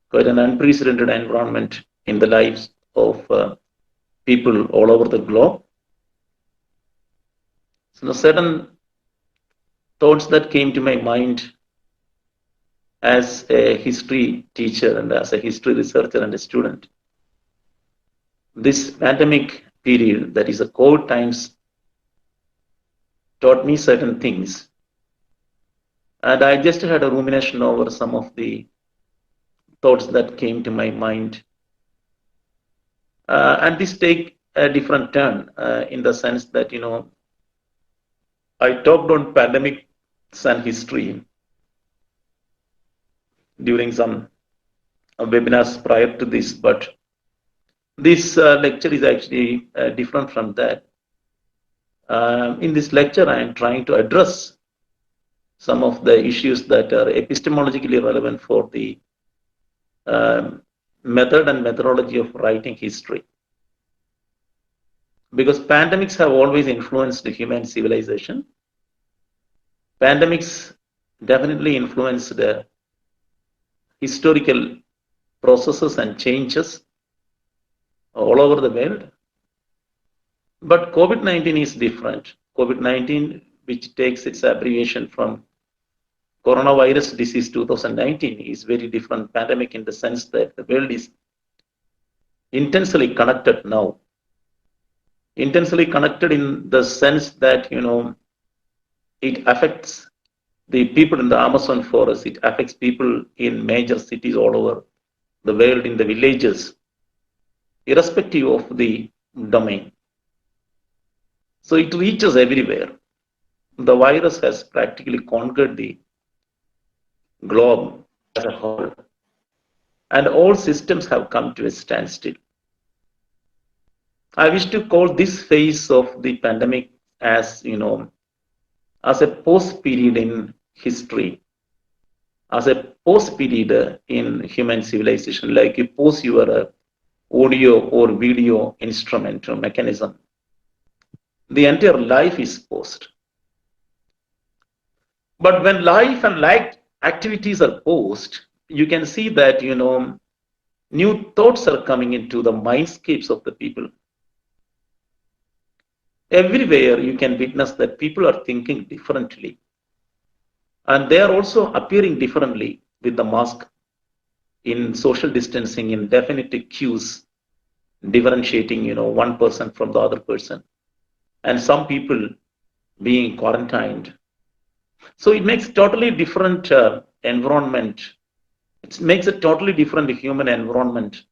quite an unprecedented environment in the lives of people all over the globe. So certain thoughts that came to my mind as a history teacher and as a history researcher and a student. This pandemic period, that is a COVID times, taught me certain things. And I just had a rumination over some of the thoughts that came to my mind. And this take a different turn in the sense that, I talked on pandemics and history during some webinars prior to this, but this lecture is actually different from that. In this lecture, I am trying to address some of the issues that are epistemologically relevant for the method and methodology of writing history. Because pandemics have always influenced the human civilization. Pandemics definitely influenced the historical processes and changes all over the world. But COVID-19 is different. COVID-19, which takes its abbreviation from coronavirus disease 2019, is very different pandemic in the sense that the world is intensely connected now. Intensely connected in the sense that, it affects the people in the Amazon forest, it affects people in major cities all over the world, in the villages, irrespective of the domain. So it reaches everywhere. The virus has practically conquered the globe as a whole. And all systems have come to a standstill. I wish to call this phase of the pandemic as, as a post-period in history, as a post-period in human civilization, like you pause your audio or video instrument or mechanism. The entire life is paused. But when life and life activities are paused, you can see that, new thoughts are coming into the mindscapes of the people. Everywhere you can witness that people are thinking differently. And they are also appearing differently with the mask, in social distancing, in definite cues, differentiating, one person from the other person. And some people being quarantined. So it makes totally different environment. It makes a totally different human environment.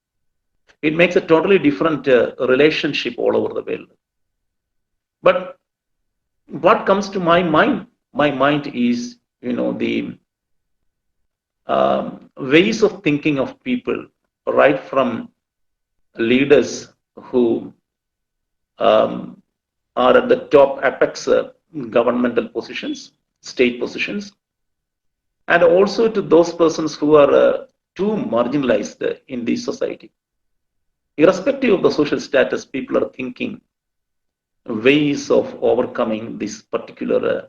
It makes a totally different relationship all over the world. But what comes to my mind? My mind is, the ways of thinking of people, right from leaders who are at the top apex governmental positions, state positions, and also to those persons who are too marginalized in the society. Irrespective of the social status, people are thinking ways of overcoming this particular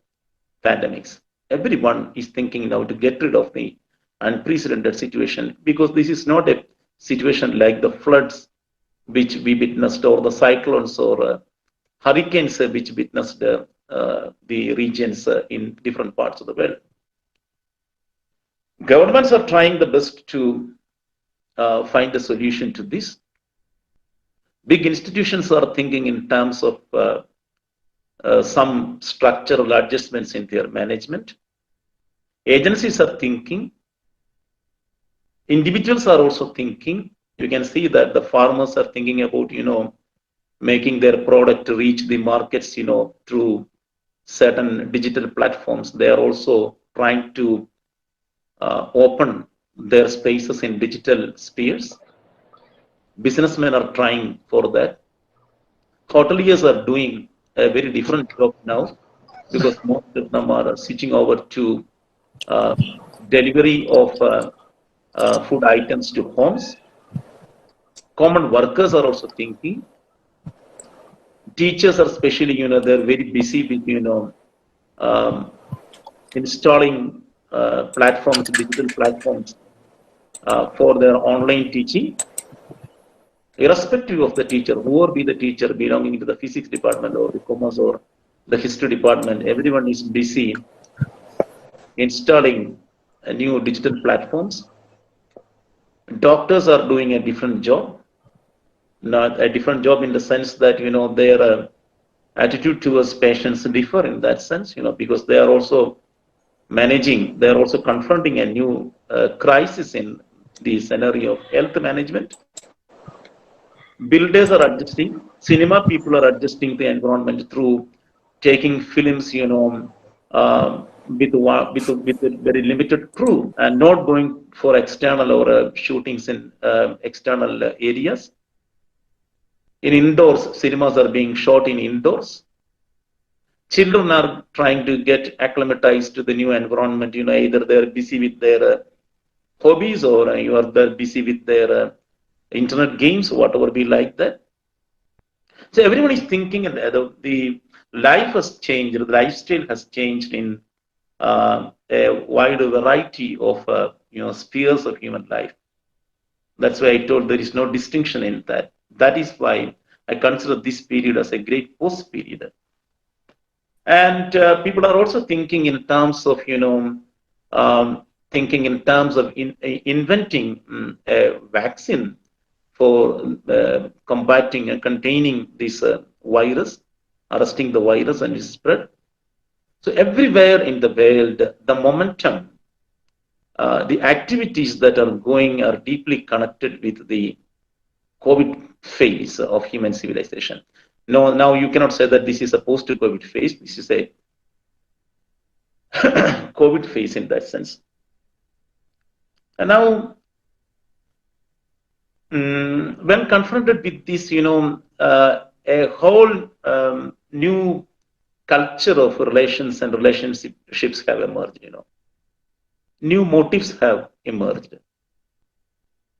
pandemics. Everyone is thinking now to get rid of the unprecedented situation, because this is not a situation like the floods which we witnessed, or the cyclones or hurricanes which witnessed the regions in different parts of the world. Governments are trying the best to find a solution to this. Big institutions are thinking in terms of some structural adjustments in their management. Agencies are thinking. Individuals are also thinking. You can see that the farmers are thinking about, making their product reach the markets, through certain digital platforms. They are also trying to open their spaces in digital spheres. Businessmen are trying for that. Hoteliers are doing a very different job now, because most of them are switching over to delivery of food items to homes. Common workers are also thinking. Teachers are especially, they're very busy with, installing platforms, digital platforms for their online teaching, irrespective of the teacher, whoever be the teacher belonging to the physics department or the commerce or the history department, everyone is busy installing new digital platforms. Doctors are doing a different job, not a different job in the sense that, their attitude towards patients differ in that sense, because they are also they are also confronting a new crisis in the scenario of health management. Builders are adjusting, cinema people are adjusting the environment through taking films, with a very limited crew and not going for external or shootings in external areas. In indoors, cinemas are being shot in indoors. Children are trying to get acclimatized to the new environment. Either they're busy with their hobbies or they're busy with their internet games, whatever be like that. So everyone is thinking the life has changed, the lifestyle has changed in a wide variety of spheres of human life. That's why I told there is no distinction in that. That is why I consider this period as a great post period. And people are also thinking in terms of, thinking in terms of inventing a vaccine for combating and containing this virus, arresting the virus and its spread. So everywhere in the world, the momentum, the activities that are going are deeply connected with the COVID phase of human civilization. No, now you cannot say that this is a post-COVID phase. This is a COVID phase in that sense. And now, when confronted with this, a whole new culture of relations and relationships have emerged. New motives have emerged.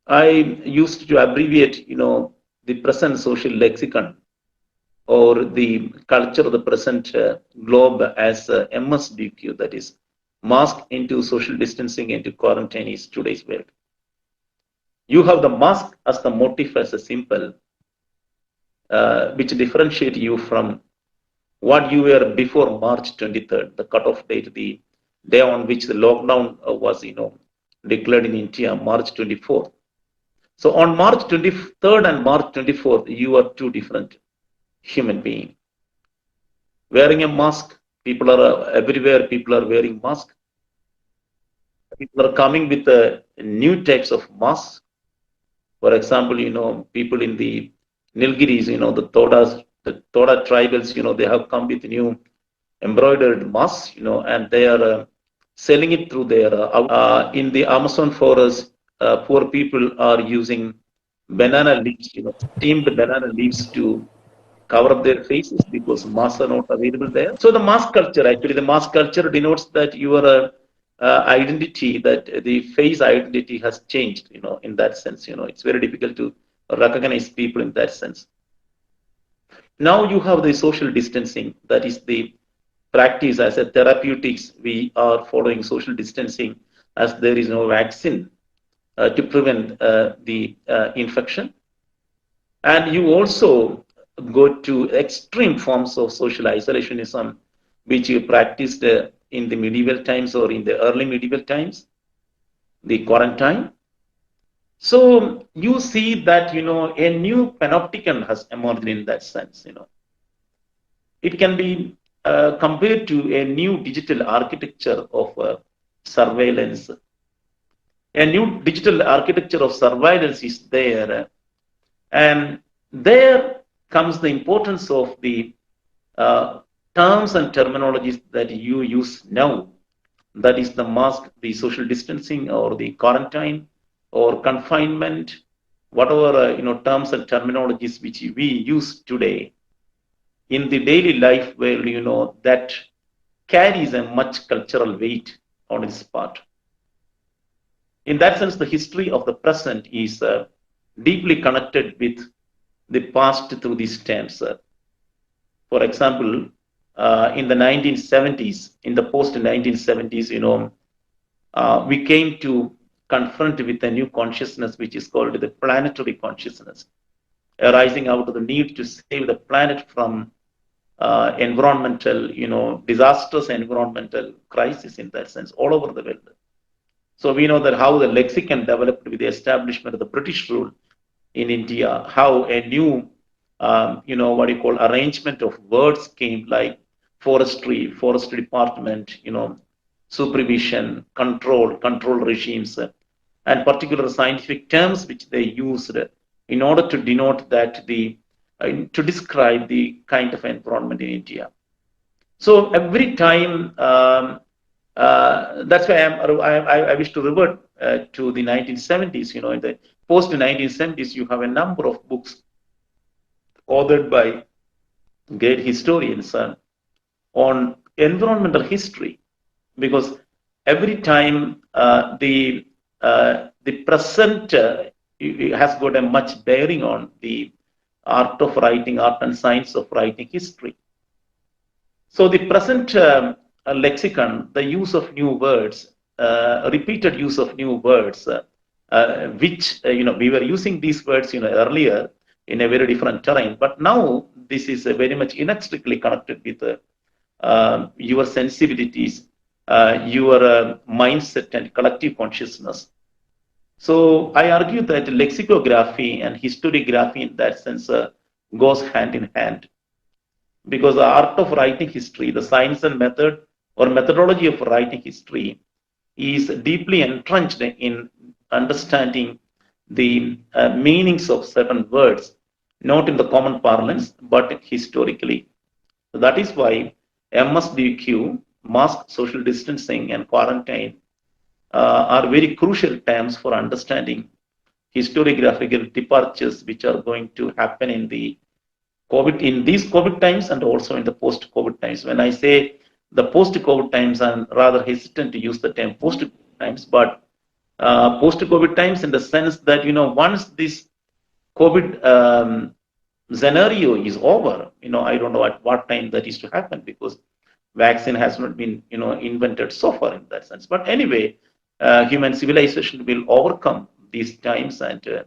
I used to abbreviate, the present social lexicon or the culture of the present globe as MSDQ, that is, mask into social distancing into quarantine is today's world. You have the mask as the motive, as a symbol, which differentiate you from what you were before March 23rd, the cutoff date, the day on which the lockdown was, declared in India, March 24th. So on March 23rd and March 24th, you are two different human beings. Wearing a mask, people are everywhere, people are wearing masks. People are coming with new types of masks. For example, people in the Nilgiris, the Toda tribals, they have come with new embroidered masks, and they are selling it through their, in the Amazon forest, poor people are using banana leaves, steamed banana leaves to cover up their faces because masks are not available there. So the mask culture, actually, the mask culture denotes that your identity, that the face identity has changed, in that sense. It's very difficult to recognize people in that sense. Now you have the social distancing, that is the practice as a therapeutics. We are following social distancing as there is no vaccine to prevent the infection. And you also go to extreme forms of social isolationism, which you practiced in the medieval times or in the early medieval times, the quarantine. So you see that, a new panopticon has emerged in that sense. It can be compared to a new digital architecture of surveillance. A new digital architecture of surveillance is there. And there comes the importance of the terms and terminologies that you use now. That is the mask, the social distancing, or the quarantine, or confinement, whatever terms and terminologies which we use today in the daily life, where that carries a much cultural weight on its part. In that sense, the history of the present is deeply connected with the past through these terms. For example, in the 1970s, in the post-1970s, we came to confront with a new consciousness, which is called the planetary consciousness, arising out of the need to save the planet from environmental, disastrous environmental crisis in that sense all over the world. So we know that how the lexicon developed with the establishment of the British rule in India, how a new, what you call arrangement of words came, like forestry department, supervision, control regimes, and particular scientific terms which they used in order to denote that to describe the kind of environment in India. So every time, that's why I wish to revert to the 1970s. In the post 1970s, you have a number of books authored by great historians on environmental history, because every time the present has got a much bearing on the art of writing, art and science of writing history. So the present lexicon, the use of new words, repeated use of new words, which we were using these words earlier in a very different terrain, but now this is very much inextricably connected with your sensibilities, your mindset and collective consciousness. So I argue that lexicography and historiography in that sense goes hand in hand, because the art of writing history, the science and method or methodology of writing history, is deeply entrenched in understanding the meanings of certain words, not in the common parlance, but historically. So that is why MSDQ, mask, social distancing, and quarantine are very crucial terms for understanding historiographical departures which are going to happen in the COVID, in these COVID times, and also in the post-COVID times. When I say the post-COVID times, I'm rather hesitant to use the term post-COVID times, but post-COVID times in the sense that, once this COVID scenario is over, I don't know at what time that is to happen, because vaccine has not been, invented so far in that sense. But anyway, human civilization will overcome these times, and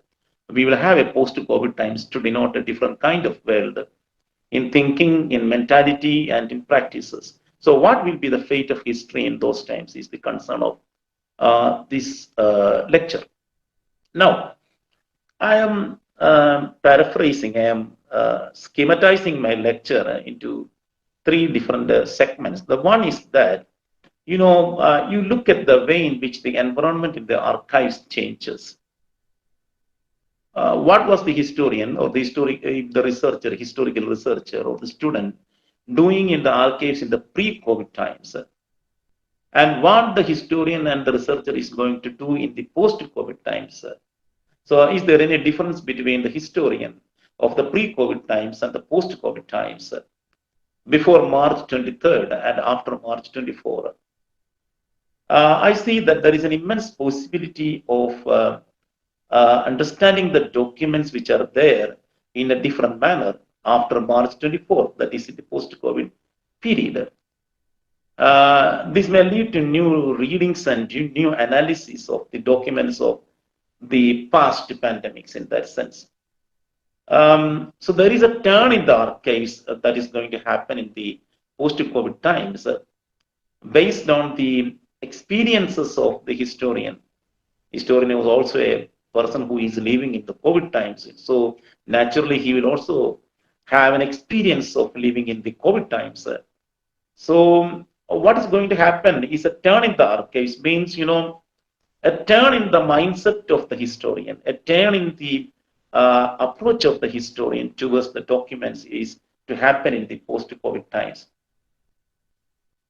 we will have a post-COVID times to denote a different kind of world in thinking, in mentality, and in practices. So what will be the fate of history in those times is the concern of this lecture. Now, I am paraphrasing, I am schematizing my lecture into three different segments. The one is that, you look at the way in which the environment in the archives changes. What was the historian or the researcher, historical researcher, or the student doing in the archives in the pre-COVID times, and what the historian and the researcher is going to do in the post-COVID times? So is there any difference between the historian of the pre-COVID times and the post-COVID times, before March 23rd and after March 24th? I see that there is an immense possibility of understanding the documents which are there in a different manner after March 24th, that is in the post-COVID period. This may lead to new readings and new analysis of the documents of the past pandemics in that sense. So there is a turn in the archives that is going to happen in the post-COVID times, based on the experiences of the historian. Historian was also a person who is living in the COVID times. So naturally, he will also have an experience of living in the COVID times. So what is going to happen is a turn in the archives, means, a turn in the mindset of the historian, a turn in the approach of the historian towards the documents is to happen in the post-COVID times.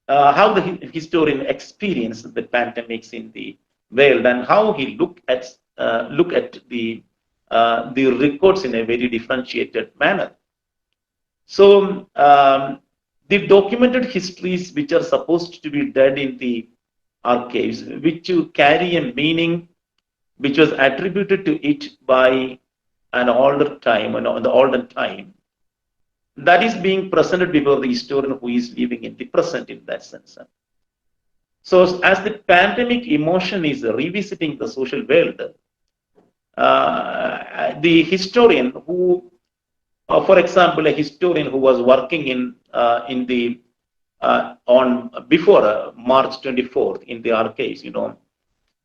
How the historian experienced the pandemics in the world, and how he look at the records in a very differentiated manner. So the documented histories which are supposed to be dead in the archives, which carry a meaning which was attributed to it by an older time, the olden time, that is being presented before the historian who is living in the present in that sense. So as the pandemic emotion is revisiting the social world, the historian who, for example, a historian who was working in the on before March 24th in the archives,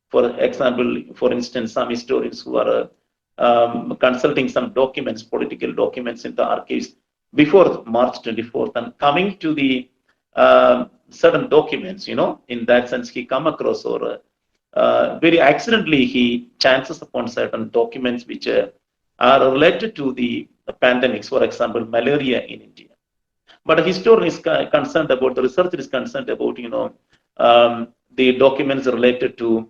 for example, for instance, some historians who are consulting some documents, political documents in the archives before March 24th and coming to the certain documents, in that sense, he come across or very accidentally he chances upon certain documents which are related to the pandemics, for example, malaria in India. But a historian is concerned about, the researcher is concerned about, the documents related to,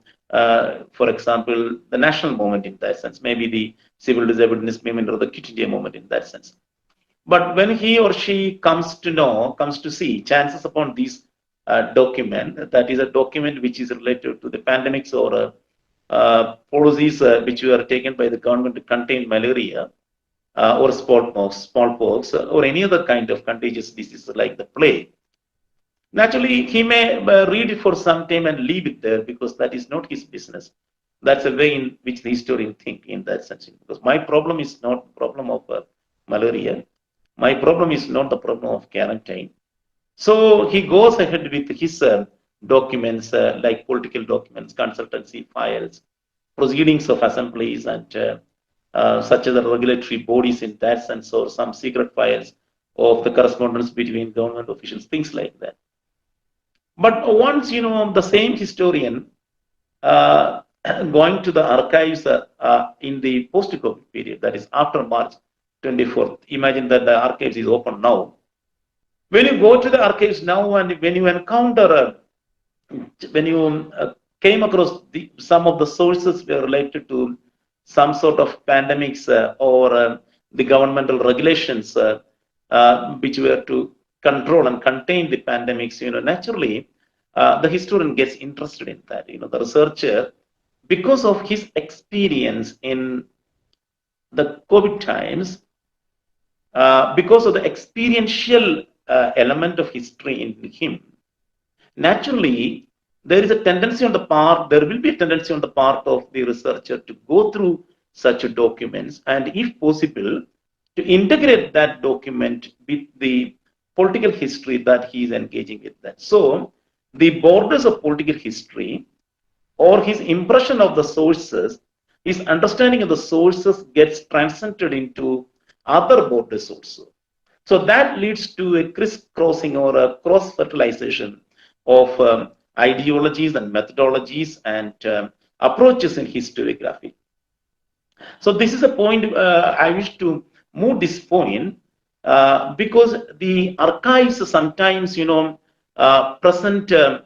for example, the national movement in that sense, maybe the civil disobedience movement or the Quit India movement in that sense. But when he or she comes to see, chances upon these document, that is a document which is related to the pandemics or policies which were taken by the government to contain malaria, or smallpox, or any other kind of contagious disease like the plague. Naturally, he may read it for some time and leave it there because that is not his business. That's a way in which the historian think in that sense. Because my problem is not the problem of malaria. My problem is not the problem of quarantine. So he goes ahead with his documents like political documents, consultancy files, proceedings of assemblies and such as the regulatory bodies in that sense, or some secret files of the correspondence between government officials, things like that. But once, the same historian going to the archives in the post-COVID period, that is after March 24th, imagine that the archives is open now. When you go to the archives now and when you encounter, when you came across some of the sources were related to some sort of pandemics or the governmental regulations which were to control and contain the pandemics, naturally, the historian gets interested in that. The researcher, because of his experience in the COVID times, because of the experiential element of history in him, naturally, there is a tendency on the part, there will be a tendency on the part of the researcher to go through such documents and, if possible, to integrate that document with the political history that he is engaging with that. So, the borders of political history or his impression of the sources, his understanding of the sources gets transcended into other borders also. So that leads to a crisscrossing or a cross-fertilization of ideologies and methodologies and approaches in historiography. So this is a point I wish to move this point because the archives sometimes, present a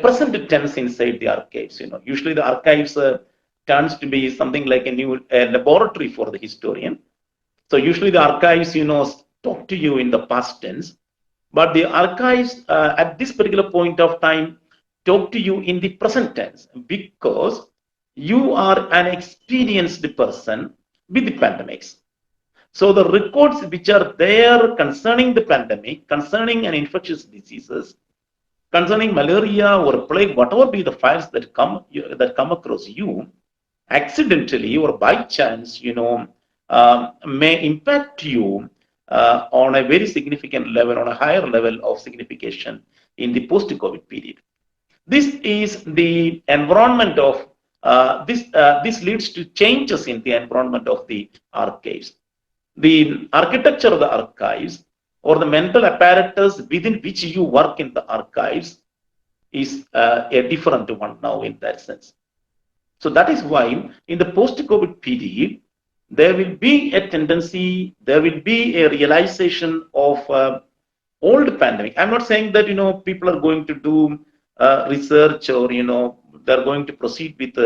present tense inside the archives. Usually the archives turns to be something like a new laboratory for the historian. So usually the archives, talk to you in the past tense, but the archives at this particular point of time talk to you in the present tense because you are an experienced person with the pandemics. So the records which are there concerning the pandemic, concerning an infectious diseases, concerning malaria or plague, whatever be the files that come across you, accidentally or by chance, may impact you on a very significant level, on a higher level of signification in the post-COVID period. This is the environment of this leads to changes in the environment of the archives. The architecture of the archives or the mental apparatus within which you work in the archives is a different one now in that sense. So that is why in the post-COVID period, there will be a tendency, there will be a realization of old pandemic. I'm not saying that, people are going to do research or, they're going to proceed with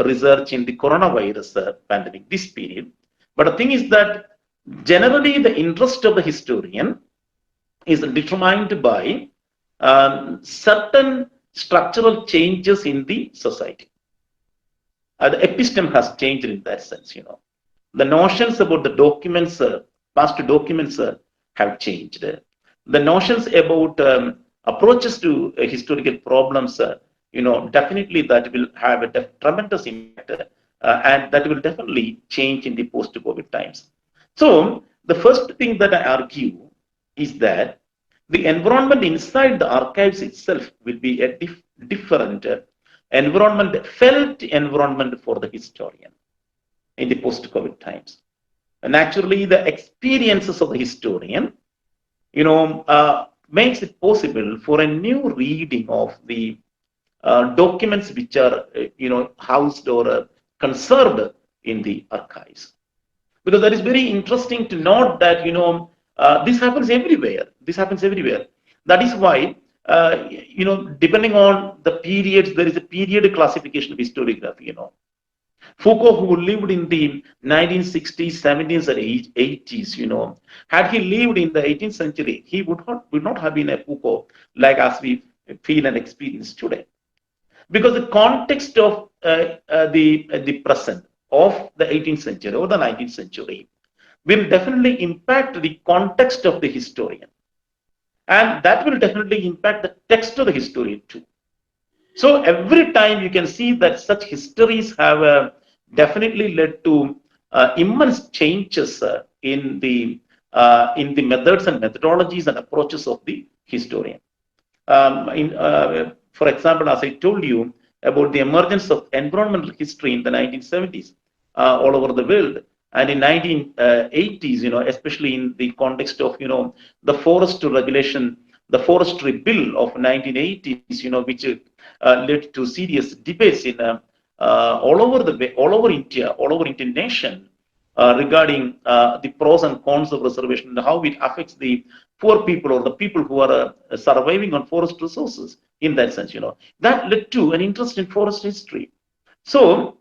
research in the coronavirus pandemic this period. But the thing is that generally the interest of the historian is determined by certain structural changes in the society. The episteme has changed in that sense, The notions about the documents, past documents have changed. The notions about approaches to historical problems, definitely that will have a tremendous impact, and that will definitely change in the post-COVID times. So the first thing that I argue is that the environment inside the archives itself will be a different environment, felt environment for the historian in the post-COVID times. And naturally, the experiences of the historian, makes it possible for a new reading of the documents which are, housed or conserved in the archives. Because that is very interesting to note that, this happens everywhere. This happens everywhere. That is why, depending on the periods, there is a period classification of historiography, Foucault, who lived in the 1960s, 70s, and 80s, had he lived in the 18th century, he would not have been a Foucault like as we feel and experience today. Because the context of the present of the 18th century or the 19th century will definitely impact the context of the historian. And that will definitely impact the text of the historian too. So every time you can see that such histories have definitely led to immense changes in the methods and methodologies and approaches of the historian. For example, as I told you about the emergence of environmental history in the 1970s all over the world, and in 1980s, especially in the context of the forest regulation, the forestry bill of 1980s, which led to serious debates in all over India, all over Indian nation, regarding the pros and cons of reservation and how it affects the poor people or the people who are surviving on forest resources. In that sense, that led to an interest in forest history. So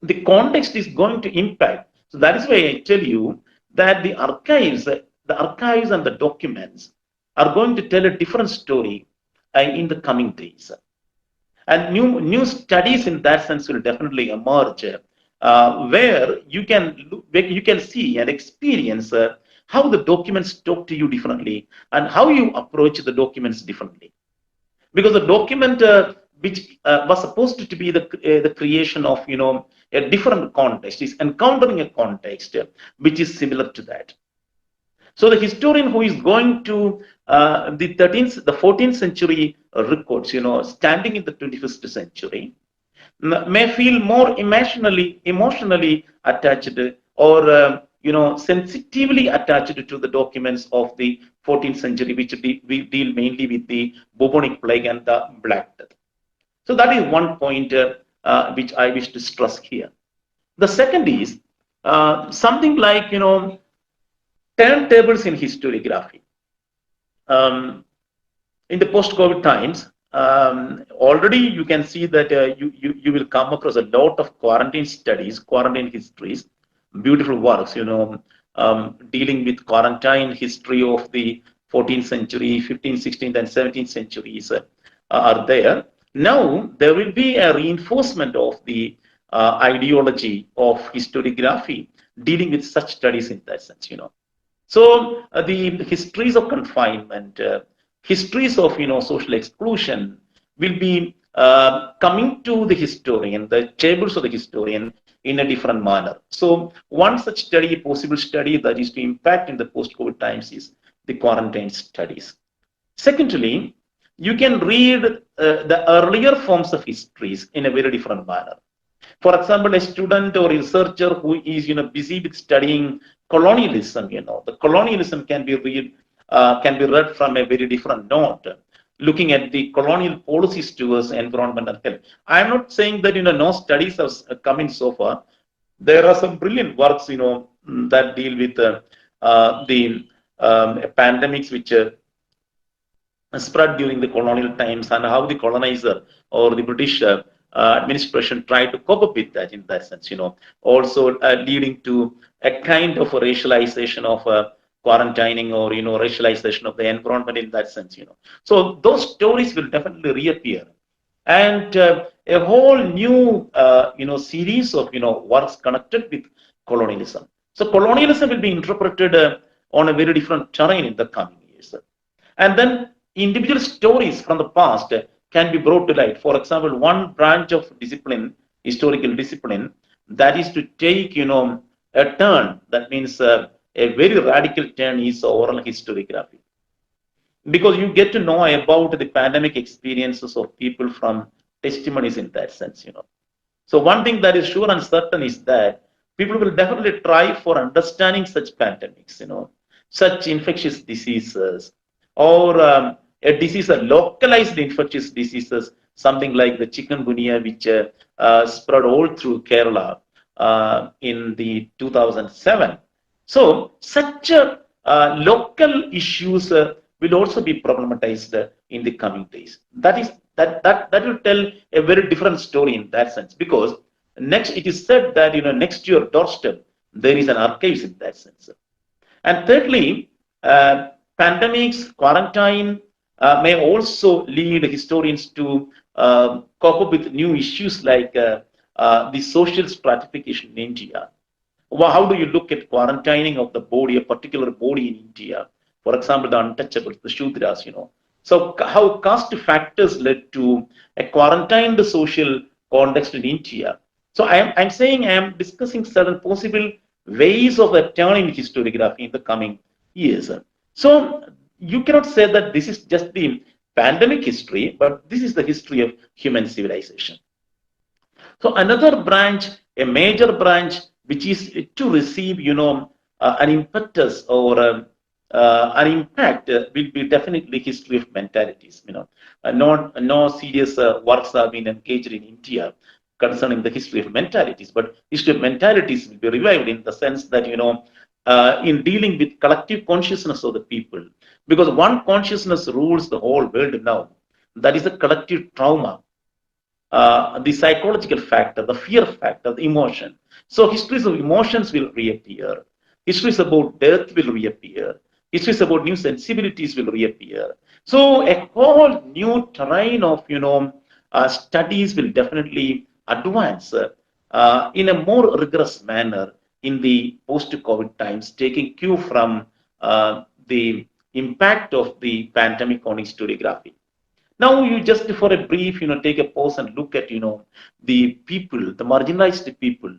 the context is going to impact. So that is why I tell you that the archives and the documents are going to tell a different story in the coming days. And new studies in that sense will definitely emerge, where you can see and experience how the documents talk to you differently and how you approach the documents differently. Because the document which was supposed to be the creation of a different context is encountering a context which is similar to that. So the historian who is going to the 14th century records, standing in the 21st century, may feel more emotionally attached or sensitively attached to the documents of the 14th century, which we deal mainly with the bubonic plague and the Black Death. So that is one point which I wish to stress here. The second is something like turntables in historiography. In the post-COVID times, already you can see that you will come across a lot of quarantine studies, quarantine histories, beautiful works, dealing with quarantine history of the 14th century, 15th, 16th, and 17th centuries are there. Now there will be a reinforcement of the ideology of historiography dealing with such studies in that sense, So the histories of confinement, histories of social exclusion will be coming to the historian, the tables of the historian, in a different manner. So one such study, possible study that is to impact in the post-COVID times is the quarantine studies. Secondly, you can read the earlier forms of histories in a very different manner. For example, a student or researcher who is busy with studying colonialism, the colonialism can be read from a very different note, looking at the colonial policies towards environmental health. I am not saying that no studies have come in so far. There are some brilliant works that deal with the pandemics which spread during the colonial times and how the colonizer or the British administration tried to cope up with that in that sense, also leading to a kind of a racialization of quarantining or racialization of the environment in that sense, So those stories will definitely reappear, and a whole new series of works connected with colonialism. So colonialism will be interpreted on a very different terrain in the coming years. And then individual stories from the past can be brought to light. For example, one branch of discipline, historical discipline, that is to take, a turn. That means a very radical turn is oral historiography, because you get to know about the pandemic experiences of people from testimonies in that sense. So one thing that is sure and certain is that people will definitely try for understanding such pandemics, such infectious diseases, or a disease, a localized infectious diseases, something like the chikungunya, which spread all through Kerala in the 2007. So such local issues will also be problematized in the coming days. That will tell a very different story in that sense, because next it is said that next to your doorstep there is an archives in that sense. And thirdly, pandemics, quarantine may also lead historians to cope up with new issues like the social stratification in India. Well, how do you look at quarantining of the body, a particular body in India? For example, the untouchables, the Shudras. So how caste factors led to a quarantined social context in India. So I'm saying I am discussing certain possible ways of turning historiography in the coming years. So you cannot say that this is just the pandemic history, but this is the history of human civilization. So another branch, a major branch, which is to receive, an impetus or an impact, will be definitely history of mentalities. No serious works have been engaged in India concerning the history of mentalities, but history of mentalities will be revived in the sense that in dealing with collective consciousness of the people, because one consciousness rules the whole world now. That is the collective trauma. The psychological factor, the fear factor, the emotion. So histories of emotions will reappear. Histories about death will reappear. Histories about new sensibilities will reappear. So a whole new terrain of studies will definitely advance in a more rigorous manner in the post-COVID times, taking cue from the impact of the pandemic on historiography. Now you just for a brief, take a pause and look at, the people, the marginalized people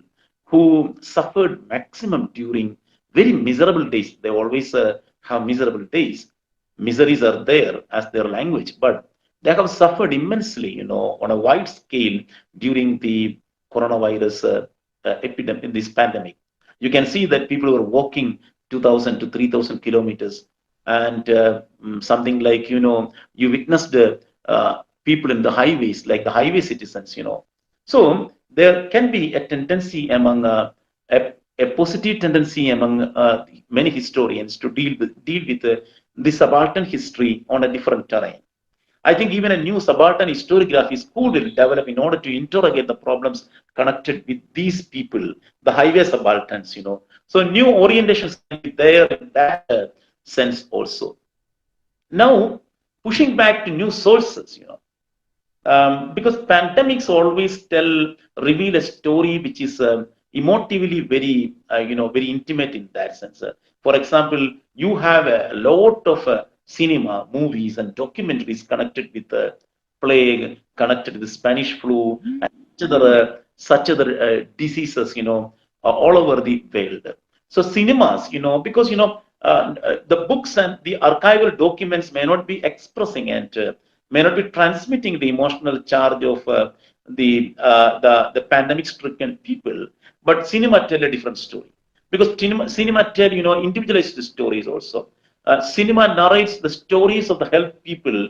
who suffered maximum during very miserable days. They always have miserable days. Miseries are there as their language, but they have suffered immensely, on a wide scale during the coronavirus epidemic, in this pandemic. You can see that people were walking 2,000 to 3,000 kilometers, and something like, you witnessed people in the highways, like the highway citizens. So there can be a tendency among a positive tendency among many historians to deal with the subaltern history on a different terrain. I think even a new subaltern historiography school will develop in order to interrogate the problems connected with these people, the highway subalterns. So new orientations can be there in that sense also. Now, pushing back to new sources, because pandemics always reveal a story which is emotively very intimate in that sense. For example, you have a lot of cinema, movies, and documentaries connected with the plague, connected with the Spanish flu, and such other diseases, all over the world. So cinemas, because the books and the archival documents may not be expressing and may not be transmitting the emotional charge of the pandemic-stricken people, but cinema tell a different story, because cinema tell individualized stories also. Cinema narrates the stories of the health people,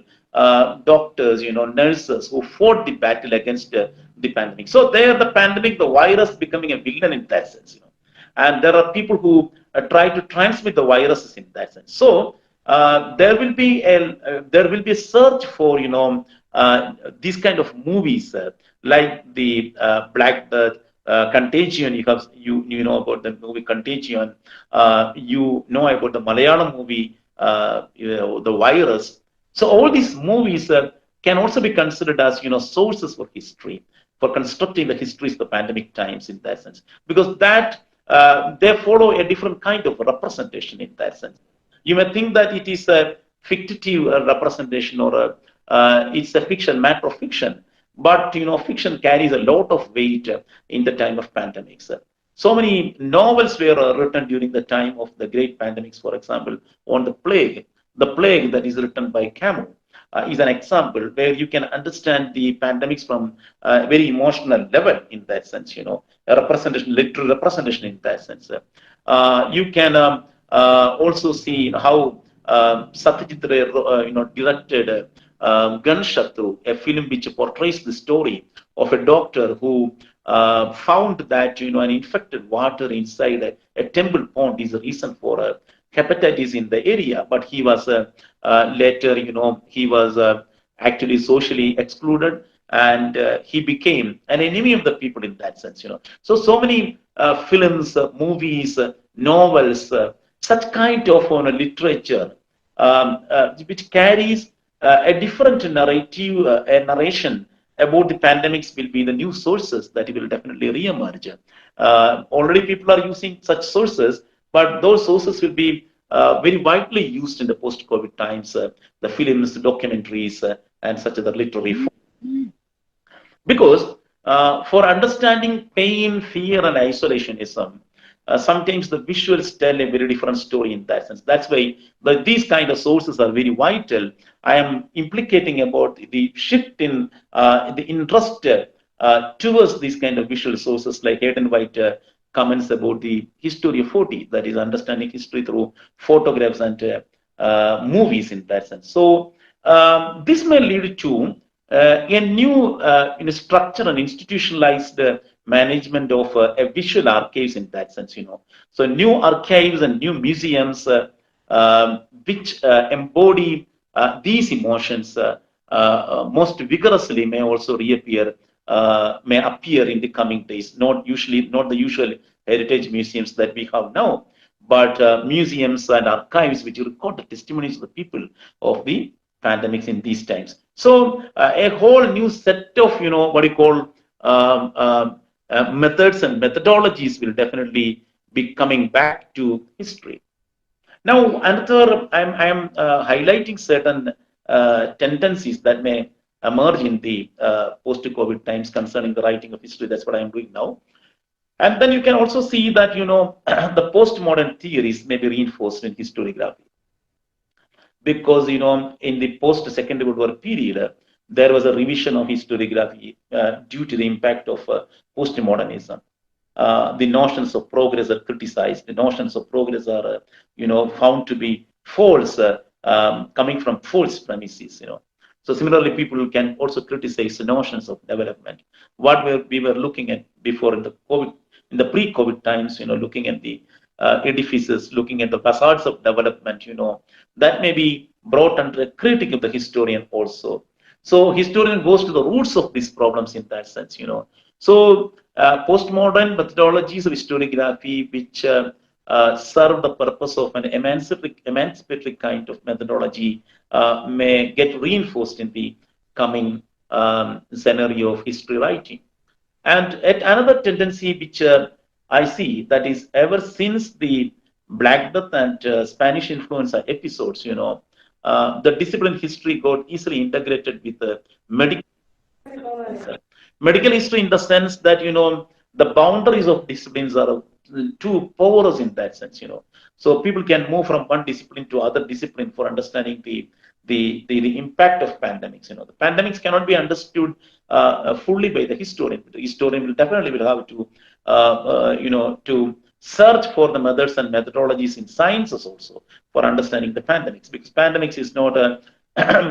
doctors, nurses who fought the battle against the pandemic. So there, the pandemic, the virus becoming a villain in that sense. And there are people who try to transmit the viruses in that sense. So there will be a search for these kind of movies like the Black Death, Contagion. You know about the movie Contagion. You know about the Malayalam movie, the virus. So all these movies can also be considered as sources for history, for constructing the histories of the pandemic times in that sense, because that they follow a different kind of representation in that sense. You may think that it is fictive representation, or it's a fiction, matter of fiction. But fiction carries a lot of weight in the time of pandemics. So many novels were written during the time of the great pandemics. For example, on the plague. The plague that is written by Camus is an example where you can understand the pandemics from a very emotional level in that sense. A representation, literal representation in that sense. You can also see how Satyajit Ray, directed Ganshatru, a film which portrays the story of a doctor who found that an infected water inside a temple pond is the reason for hepatitis in the area, but he was later, he was actually socially excluded, and he became an enemy of the people in that sense. So many films, movies, novels, such kind of literature which carries a different narrative, a narration about the pandemics will be the new sources that will definitely re-emerge. Already people are using such sources, but those sources will be very widely used in the post-COVID times, the films, the documentaries, and such other literary forms. Because for understanding pain, fear, and isolationism, sometimes the visuals tell a very different story in that sense. That's why these kind of sources are very vital. I am implicating about the shift in the interest towards these kind of visual sources, like Hayden White comments about the historiophoty, that is understanding history through photographs and movies in that sense. So this may lead to a new structure and institutionalized management of a visual archives in that sense. So new archives and new museums which embody these emotions most vigorously may also reappear, may appear in the coming days. Not the usual heritage museums that we have now, but museums and archives which record the testimonies of the people of the pandemics in these times. So a whole new set of what you call methods and methodologies will definitely be coming back to history. Now, another, I'm highlighting certain tendencies that may emerge in the post-COVID times concerning the writing of history. That's what I'm doing now. And then you can also see that the postmodern theories may be reinforced in historiography, because in the post-second World War period, there was a revision of historiography due to the impact of postmodernism. The notions of progress are criticized. The notions of progress are, found to be false, coming from false premises. So similarly, people can also criticize the notions of development. What we were looking at before in the pre-COVID times, looking at the edifices, looking at the facades of development, that may be brought under a critique of the historian also. So historian goes to the roots of these problems in that sense. So postmodern methodologies of historiography, which serve the purpose of an emancipatory kind of methodology, may get reinforced in the coming scenario of history writing. And another tendency which I see, that is, ever since the Black Death and Spanish influenza episodes, the discipline history got easily integrated with medical history, in the sense that the boundaries of disciplines are too porous in that sense. So people can move from one discipline to other discipline for understanding the impact of pandemics. The pandemics cannot be understood fully by the historian. The historian will definitely have to to search for the methods and methodologies in sciences also for understanding the pandemics, because pandemics is not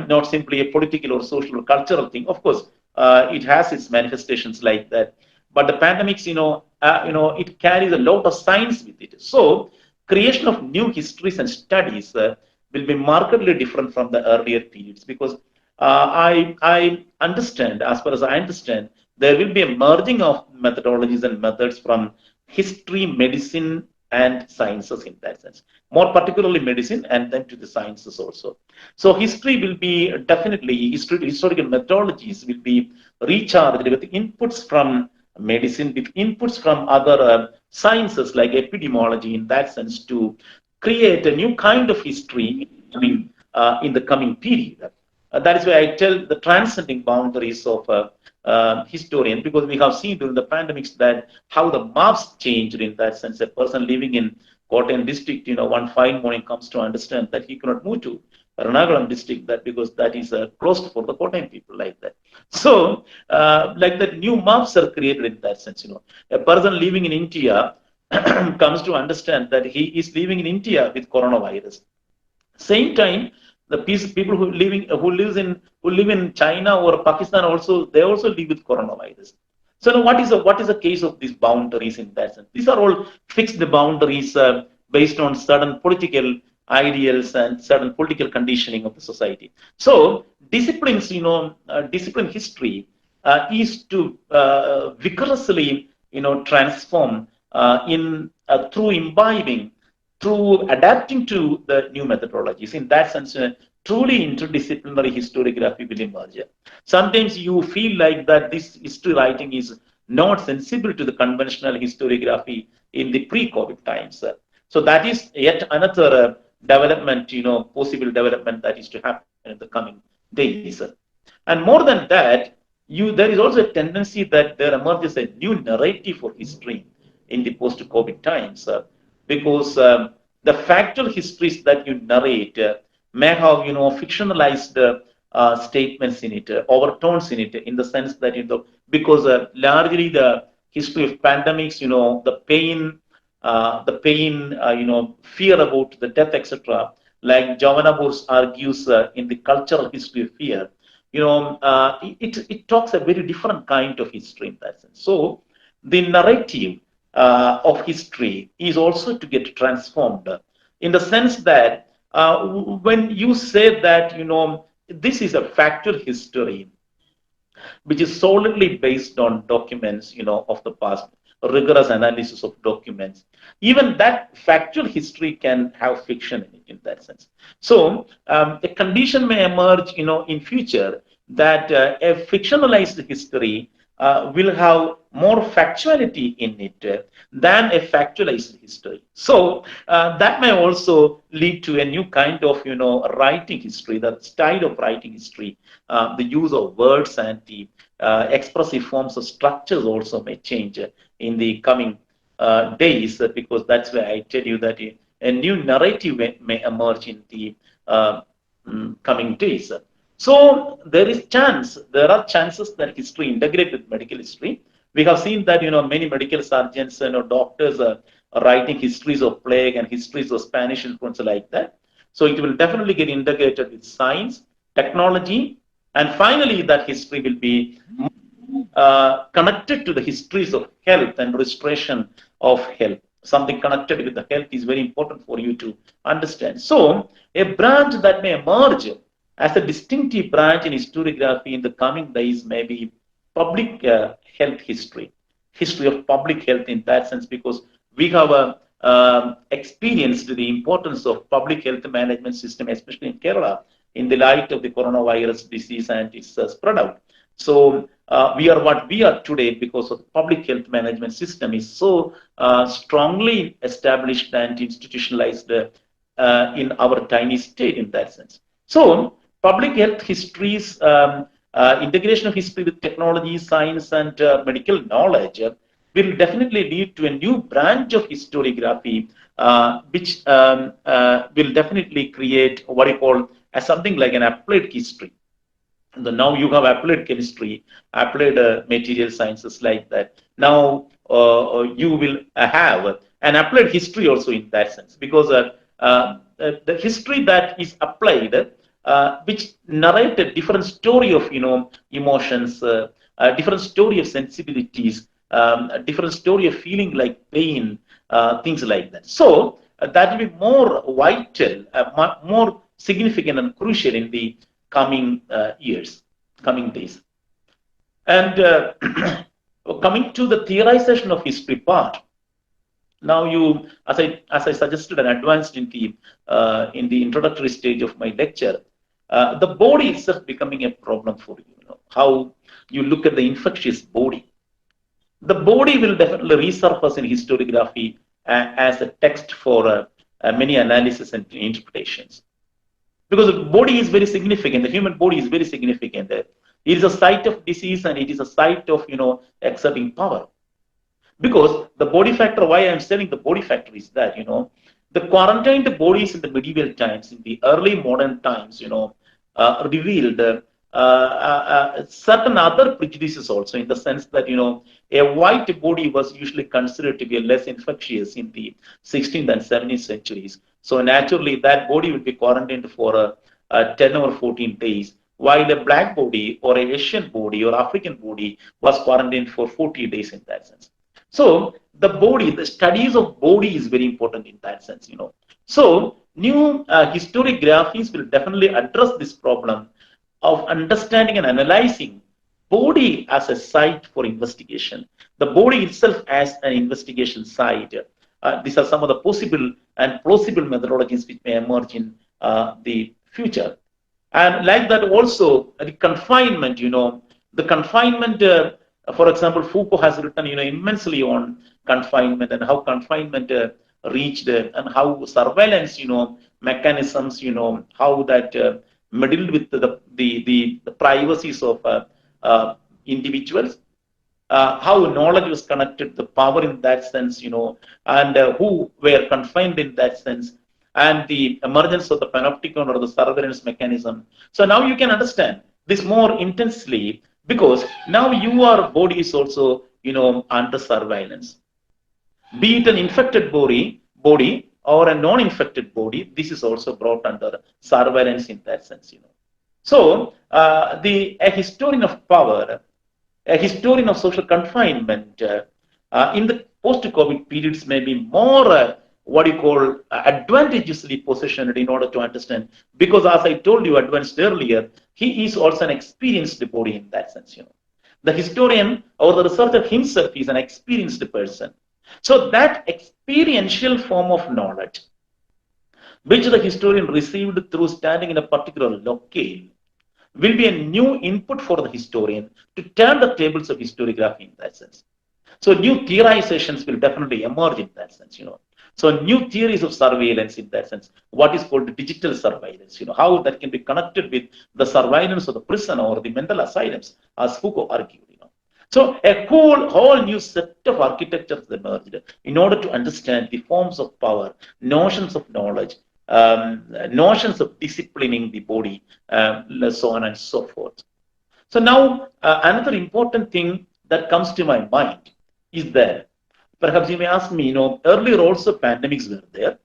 not simply a political or social or cultural thing. Of course, it has its manifestations like that, but the pandemics, it carries a lot of science with it. So creation of new histories and studies will be markedly different from the earlier periods, because I understand, as far as I understand, there will be a merging of methodologies and methods from history, medicine, and sciences in that sense. More particularly medicine, and then to the sciences also. So history will be definitely, historical methodologies will be recharged with inputs from medicine, with inputs from other sciences like epidemiology in that sense, to create a new kind of history, in the coming period. That is why I tell the transcending boundaries of historian, because we have seen during the pandemics that how the maps changed in that sense. A person living in Kottayam district, one fine morning comes to understand that he cannot move to Ernakulam district, that because that is closed for the Kottayam people, like that. So, like that, new maps are created in that sense. A person living in India comes to understand that he is living in India with coronavirus. Same time, the people who live in China or Pakistan also, they also live with coronavirus. So now what is the case of these boundaries in that sense? These are all fixed boundaries based on certain political ideals and certain political conditioning of the society. So disciplines, discipline history is to vigorously, transform through imbibing, through adapting to the new methodologies. In that sense, truly interdisciplinary historiography will emerge. Sometimes you feel like that this history writing is not sensible to the conventional historiography in the pre-COVID times. So that is yet another development, possible development that is to happen in the coming days. And more than that, there is also a tendency that there emerges a new narrative for history in the post-COVID times, because the factual histories that you narrate may have, fictionalized statements in it, overtones in it, in the sense that, because largely the history of pandemics, fear about the death, etc. Like Jovana Bose argues in the cultural history of fear, it talks a very different kind of history in that sense. So the narrative of history is also to get transformed in the sense that when you say that, this is a factual history which is solidly based on documents, of the past, rigorous analysis of documents. Even that factual history can have fiction in it, in that sense. So a condition may emerge, in future that a fictionalized history will have more factuality in it than a factualized history. So that may also lead to a new kind of, writing history, the style of writing history, the use of words and the expressive forms of structures also may change in the coming days, because that's why I tell you that a new narrative may emerge in the coming days. So there are chances that history integrate with medical history. We have seen that, many medical surgeons, doctors are writing histories of plague and histories of Spanish influenza, like that. So it will definitely get integrated with science, technology, and finally that history will be connected to the histories of health and restoration of health. Something connected with the health is very important for you to understand. So a branch that may emerge as a distinctive branch in historiography in the coming days may be public health history of public health in that sense, because we have experienced the importance of public health management system, especially in Kerala, in the light of the coronavirus disease and its spread out. So we are what we are today because of the public health management system is so strongly established and institutionalized in our tiny state in that sense. So public health histories, integration of history with technology, science, and medical knowledge will definitely lead to a new branch of historiography, which will definitely create what you call as something like an applied history. Now you have applied chemistry, applied material sciences, like that. Now you will have an applied history also in that sense, because the history that is applied, which narrate a different story of emotions, a different story of sensibilities, a different story of feeling like pain, things like that. So that will be more vital, more significant and crucial in the coming years, coming days. And coming to the theorization of history part, now you, as I suggested and advanced in the introductory stage of my lecture, the body itself becoming a problem for you. How you look at the infectious body. The body will definitely resurface in historiography as a text for many analysis and interpretations. because the body is very significant. The human body is very significant. It is a site of disease and it is a site of, exerting power. Because the body factor, why I'm saying the body factor is that, the quarantined bodies in the medieval times, in the early modern times, revealed certain other prejudices also, in the sense that, a white body was usually considered to be less infectious in the 16th and 17th centuries. So naturally, that body would be quarantined for 10 or 14 days, while a black body or an Asian body or African body was quarantined for 40 days in that sense. So the body, the studies of body is very important in that sense, So new historiographies will definitely address this problem of understanding and analyzing body as a site for investigation. The body itself as an investigation site. These are some of the possible and plausible methodologies which may emerge in the future. And like that also, the confinement, the confinement, for example, Foucault has written, immensely on confinement and how confinement reached and how surveillance, mechanisms, how that meddled with the privacies of individuals, how knowledge was connected, the power in that sense, and who were confined in that sense, and the emergence of the panopticon or the surveillance mechanism. So now you can understand this more intensely, because now your body is also, under surveillance. Be it an infected body or a non-infected body, this is also brought under surveillance in that sense, So a historian of power, a historian of social confinement, in the post-COVID periods may be more advantageously positioned in order to understand, because as I told you, advanced earlier, he is also an experienced body in that sense, The historian or the researcher himself is an experienced person. So that experiential form of knowledge, which the historian received through standing in a particular locale, will be a new input for the historian to turn the tables of historiography in that sense. So new theorizations will definitely emerge in that sense, So new theories of surveillance in that sense, what is called digital surveillance, how that can be connected with the surveillance of the prison or the mental asylums, as Foucault argued, So a whole new set of architectures emerged in order to understand the forms of power, notions of knowledge, notions of disciplining the body, so on and so forth. So now another important thing that comes to my mind is that perhaps you may ask me, earlier also pandemics were there.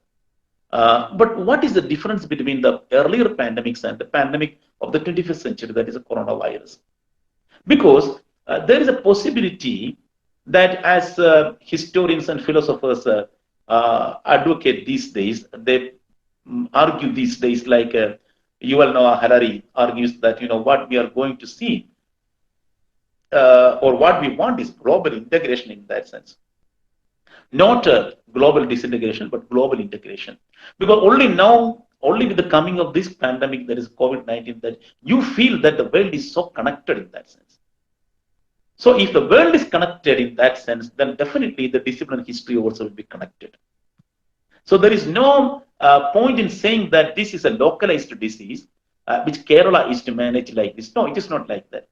But what is the difference between the earlier pandemics and the pandemic of the 21st century, that is a coronavirus? Because there is a possibility that as historians and philosophers advocate these days, they argue these days, like Yuval Noah Harari argues that, what we are going to see or what we want is global integration in that sense. Not global disintegration, but global integration. Because only with the coming of this pandemic, that is COVID-19, that you feel that the world is so connected in that sense. So if the world is connected in that sense, then definitely the discipline of history also will be connected. So there is no point in saying that this is a localized disease, which Kerala is to manage like this. No, it is not like that.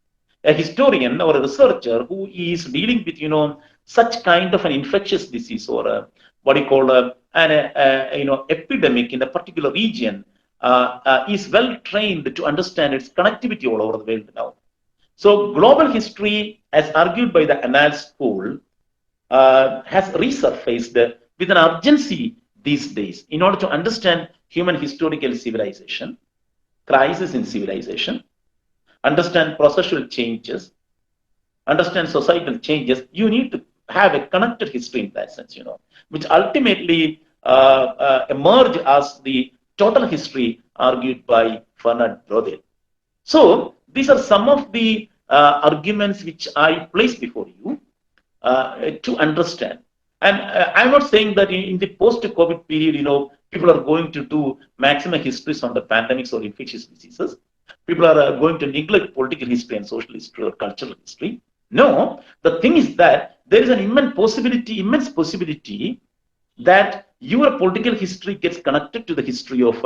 A historian or a researcher who is dealing with, such kind of an infectious disease or an epidemic in a particular region is well trained to understand its connectivity all over the world now. So global history, as argued by the Annals School, has resurfaced with an urgency these days in order to understand human historical civilization, crisis in civilization, understand processual changes, understand societal changes. You need to have a connected history in that sense, which ultimately emerge as the total history argued by Fernand Braudel. So these are some of the arguments which I place before you to understand. And I'm not saying that in the post-COVID period, people are going to do maximum histories on the pandemics or infectious diseases. People are going to neglect political history and social history or cultural history. No, the thing is that there is an immense possibility that your political history gets connected to the history of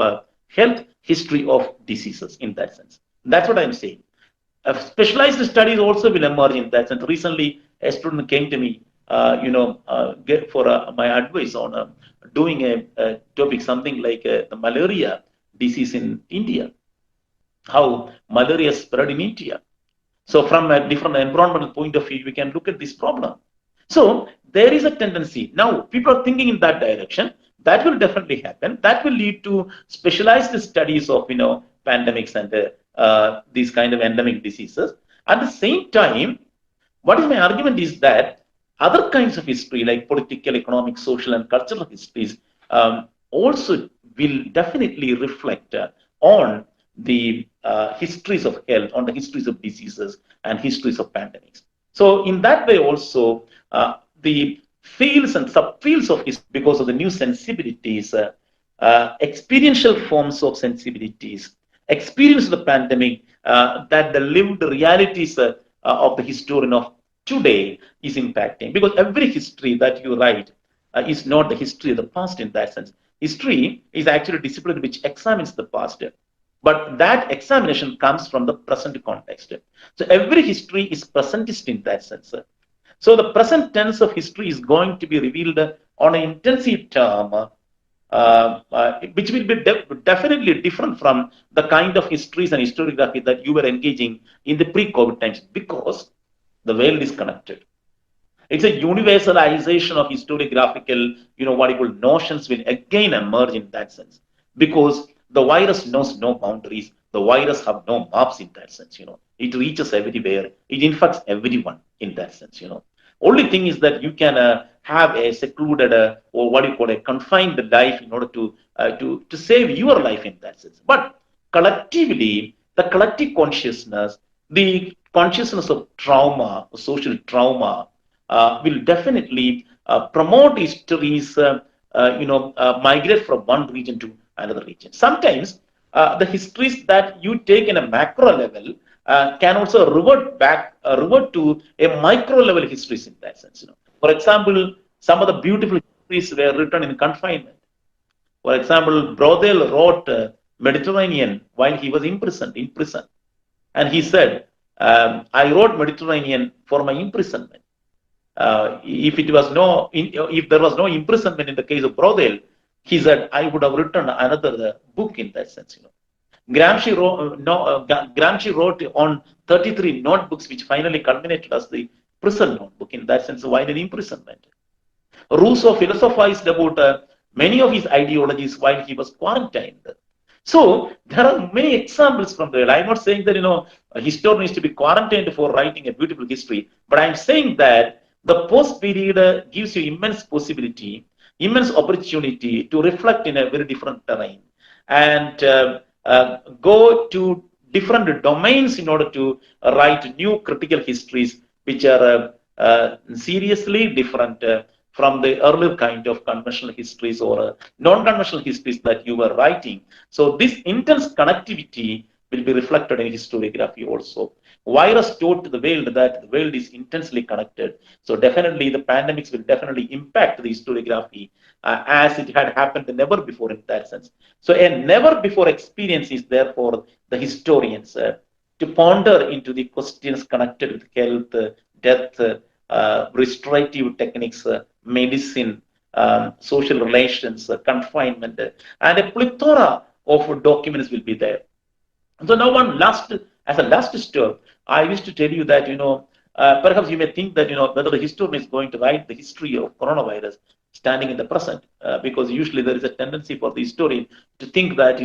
health history of diseases in that sense. That's what I'm saying. Specialized studies also will emerge in that sense. Recently, a student came to me, get for my advice on doing a topic, something like the malaria disease in India, how malaria spread in India. So from a different environmental point of view, we can look at this problem. So there is a tendency. Now, people are thinking in that direction. That will definitely happen. That will lead to specialized studies of, pandemics and these kind of endemic diseases. At the same time, what is my argument is that other kinds of history, like political, economic, social, and cultural histories, also will definitely reflect on the histories of health, on the histories of diseases and histories of pandemics. So in that way also, the fields and subfields of history, because of the new sensibilities, experiential forms of sensibilities, experience of the pandemic, that the lived realities of the historian of today is impacting. Because every history that you write is not the history of the past in that sense. History is actually a discipline which examines the past, but that examination comes from the present context. So every history is presentist in that sense. So the present tense of history is going to be revealed on an intensive term, which will be definitely different from the kind of histories and historiography that you were engaging in the pre-COVID times, because the world is connected. It's a universalization of historiographical, what you call notions will again emerge in that sense, because the virus knows no boundaries. The virus have no maps in that sense. It reaches everywhere. It infects everyone in that sense. Only thing is that you can have a secluded or what you call a confined life in order to save your life in that sense. But collectively, the collective consciousness, the consciousness of trauma, social trauma, will definitely promote histories, migrate from one region to another region. Sometimes the histories that you take in a macro level can also revert to a micro level histories in that sense. For example, some of the beautiful histories were written in confinement. For example, Brodel wrote Mediterranean while he was imprisoned in prison, and he said, "I wrote Mediterranean for my imprisonment." If there was no imprisonment in the case of Brodel, he said, "I would have written another book in that sense." Gramsci wrote on 33 notebooks, which finally culminated as the prison notebook in that sense, while in imprisonment. Rousseau philosophized about many of his ideologies while he was quarantined. So there are many examples from there. I'm not saying that a historian needs to be quarantined for writing a beautiful history, but I'm saying that the post period gives you immense possibility, immense opportunity to reflect in a very different terrain, and go to different domains in order to write new critical histories, which are seriously different from the earlier kind of conventional histories or non-conventional histories that you were writing. So this intense connectivity will be reflected in historiography also. Virus taught the world that the world is intensely connected. So definitely the pandemics will definitely impact the historiography as it had happened never before in that sense. So a never before experience is there for the historians to ponder into the questions connected with health, death, restorative techniques, medicine, social relations, confinement, and a plethora of documents will be there. So now as a last step, I wish to tell you that, perhaps you may think that, whether the historian is going to write the history of coronavirus standing in the present, because usually there is a tendency for the historian to think that,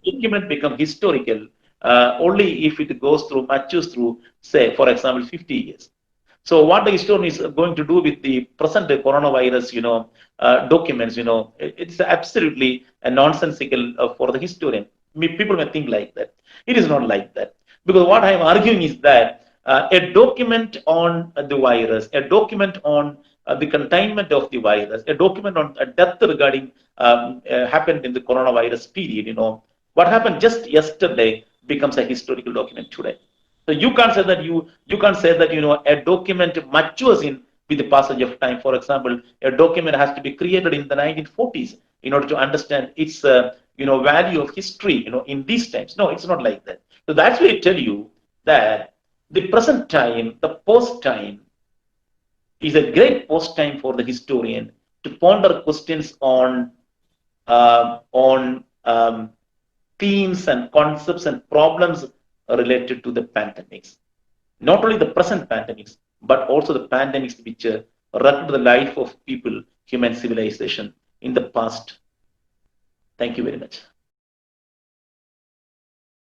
document become historical only if it matures through, say, for example, 50 years. So what the historian is going to do with the present coronavirus, documents, it's absolutely a nonsensical for the historian. People may think like that. It is not like that. Because what I am arguing is that a document on the virus, a document on the containment of the virus, a document on a death regarding happened in the coronavirus period, what happened just yesterday becomes a historical document today. So you can't say that a document matures with the passage of time. For example, a document has to be created in the 1940s in order to understand its value of history, in these times. No, it's not like that. So that's why I tell you that the present time, the post time, is a great post time for the historian to ponder questions on themes and concepts and problems related to the pandemics. Not only the present pandemics, but also the pandemics which wrecked the life of people, human civilization in the past. Thank you very much.